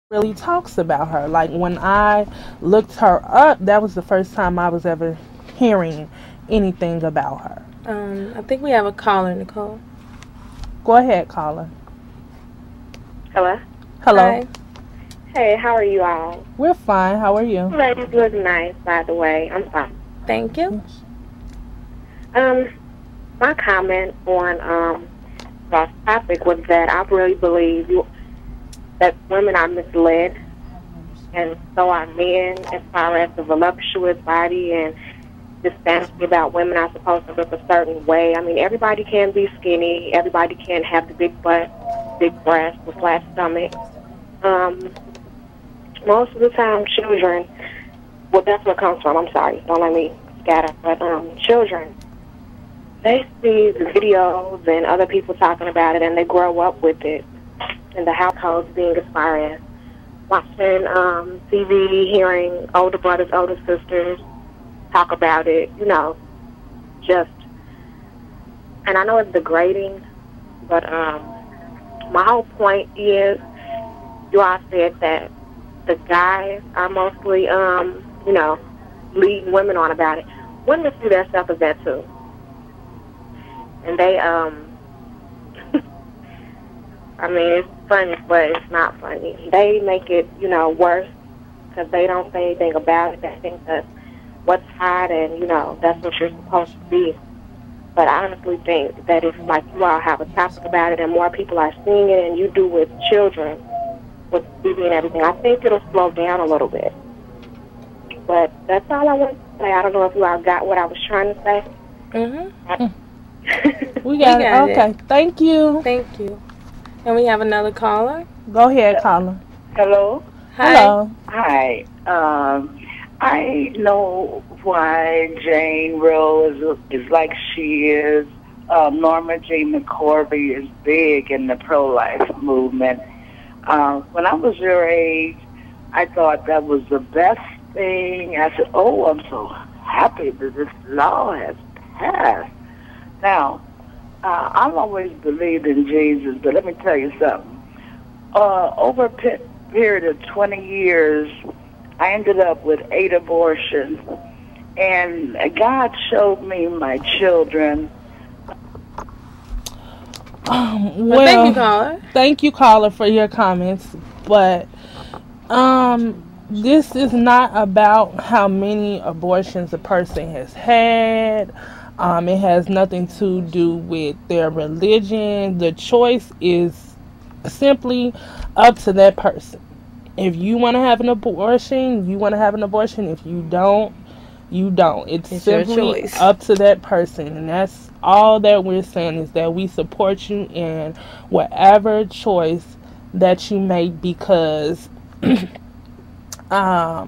really talks about her. Like when I looked her up, that was the first time I was ever hearing anything about her. I think we have a caller, Nicole. Go ahead, caller. Hello? Hello. Hi. Hey, how are you all? We're fine. How are you? Ladies look nice, by the way. I'm fine. Thank you. My comment on that topic was that I really believe that women are misled, and so are men, as far as the voluptuous body and this fantasy about women are supposed to look a certain way. I mean, everybody can be skinny. Everybody can have the big butt, big breasts, the flat stomach. Most of the time, children, well, that's where it comes from. I'm sorry. Don't let me scatter. But children, they see the videos and other people talking about it, and they grow up with it. And the households being as far as watching TV, hearing older brothers, older sisters talk about it, you know, just, and I know it's degrading, but my whole point is, you all said that the guys are mostly, you know, leading women on about it. Women see their stuff as that too. And they, I mean, it's funny, but it's not funny. They make it, you know, worse because they don't say anything about it. They think that's what's hot and, you know, that's what you're supposed to be. But I honestly think that if, like, you all have a topic about it and more people are seeing it and you do with children, with TV and everything, I think it'll slow down a little bit. But that's all I want to say. I don't know if you all got what I was trying to say. We got it. Okay. Thank you. Thank you. And we have another caller. Go ahead, caller. Hello? Hi. Hello. Hi. I know why Jane Roe is like she is. Norma Jean McCorvey is big in the pro-life movement. When I was your age, I thought that was the best thing. I said, oh, I'm so happy that this law has passed. Now, I've always believed in Jesus, but let me tell you something. Over a period of 20 years, I ended up with 8 abortions, and God showed me my children. Well, thank you, caller. Thank you, caller, for your comments. But this is not about how many abortions a person has had. It has nothing to do with their religion. The choice is simply up to that person. If you want to have an abortion, you want to have an abortion. If you don't, you don't. It's simply up to that person. And that's all that we're saying, is that we support you in whatever choice that you make, because I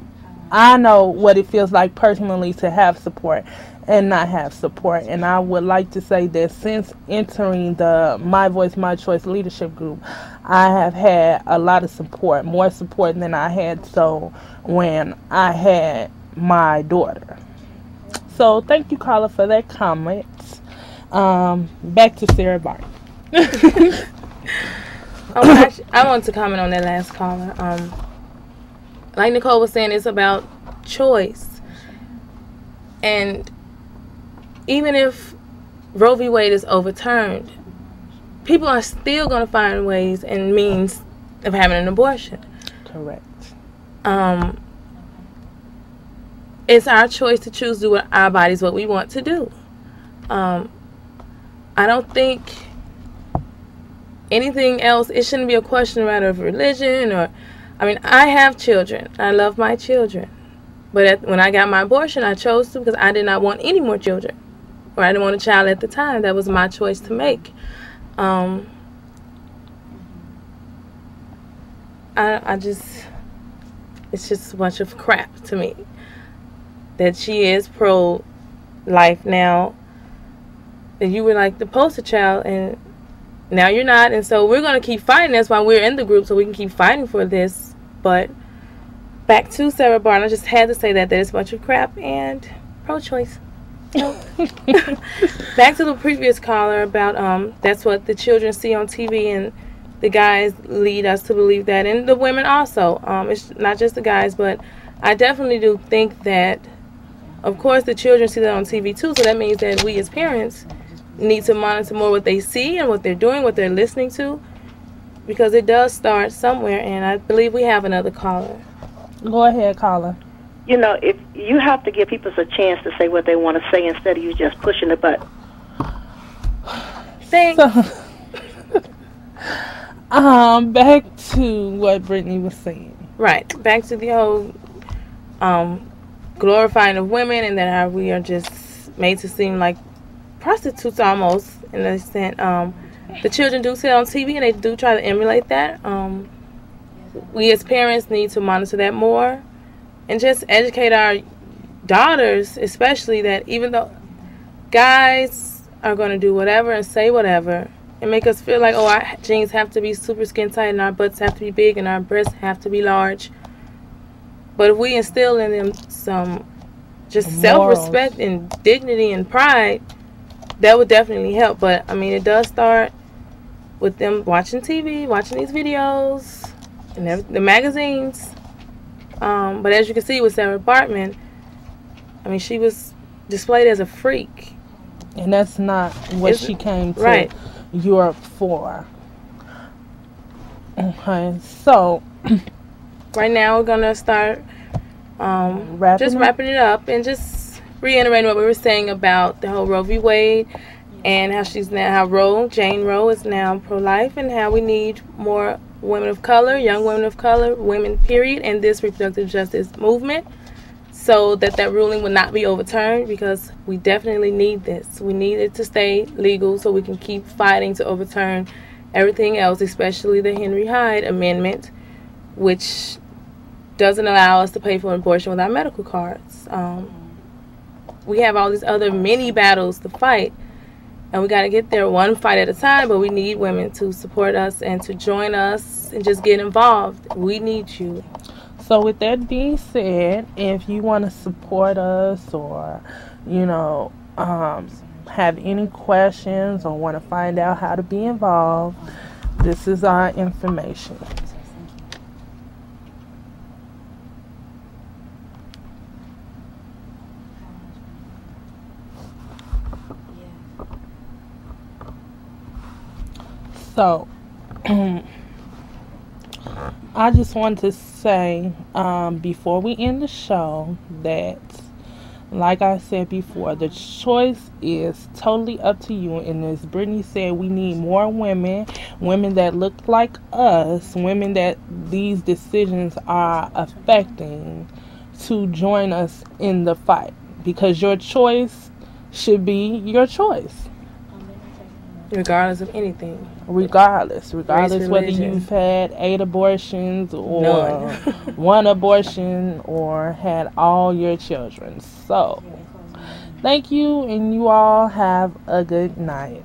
know what it feels like personally to have support and not have support. And I would like to say that since entering the My Voice, My Choice leadership group, I have had a lot of support, more support than I had so when I had my daughter. So thank you, caller, for that comment. Back to Sarah Barton. Actually, I want to comment on that last caller. Like Nicole was saying, it's about choice. And even if Roe v. Wade is overturned, people are still going to find ways and means of having an abortion. Correct. It's our choice to choose to do with our bodies what we want to do. I don't think anything else, it shouldn't be a question matter of religion or, I mean, I have children. I love my children. But when I got my abortion, I chose to because I did not want any more children. Or I didn't want a child at the time. That was my choice to make. It's just a bunch of crap to me. That she is pro-life now. That you were like the poster child and now you're not. And so we're going to keep fighting. That's why we're in the group, so we can keep fighting for this. But back to Sarah Barton, I just had to say that it's a bunch of crap and pro-choice. Back to the previous caller about that's what the children see on TV and the guys lead us to believe that, and the women also. It's not just the guys, but I definitely do think that, of course, the children see that on TV too, so that means that we as parents need to monitor more what they see and what they're doing, what they're listening to, because it does start somewhere, and I believe we have another caller. Go ahead, caller. You know, if you have to give people a chance to say what they want to say instead of you just pushing the button. Thanks. Back to what Brittany was saying. Right. Back to the whole glorifying of women, and that how we are just made to seem like prostitutes almost, in a sense. The children do sit on TV, and they do try to emulate that. We as parents need to monitor that more, and just educate our daughters, especially, that even though guys are going to do whatever and say whatever and make us feel like, oh, our jeans have to be super skin tight and our butts have to be big and our breasts have to be large. But if we instill in them some just self-respect and dignity and pride, that would definitely help. But, I mean, it does start with them watching TV, watching these videos, and the magazines. But as you can see with Sarah Bartman, I mean, she was displayed as a freak. And that's not what she came to Europe for. Okay, so right now we're going to start wrapping it up and just reiterating what we were saying about the whole Roe v. Wade, and how Jane Roe is now pro-life, and how we need more women of color, young women of color, women period, in this reproductive justice movement, so that ruling will not be overturned, because we definitely need this. We need it to stay legal so we can keep fighting to overturn everything else, especially the Henry Hyde Amendment, which doesn't allow us to pay for abortion with our medical cards. We have all these other mini battles to fight, and we got to get there one fight at a time, but we need women to support us and to join us and just get involved. We need you. So with that being said, if you want to support us, or, you know, have any questions or want to find out how to be involved, this is our information. So, I just want to say, before we end the show, that, like I said before, the choice is totally up to you. And as Brittany said, we need more women that look like us, women that these decisions are affecting, to join us in the fight. Because your choice should be your choice. Regardless of anything. Regardless Race, whether you've had 8 abortions or none. 1 abortion or had all your children. So, thank you, and you all have a good night.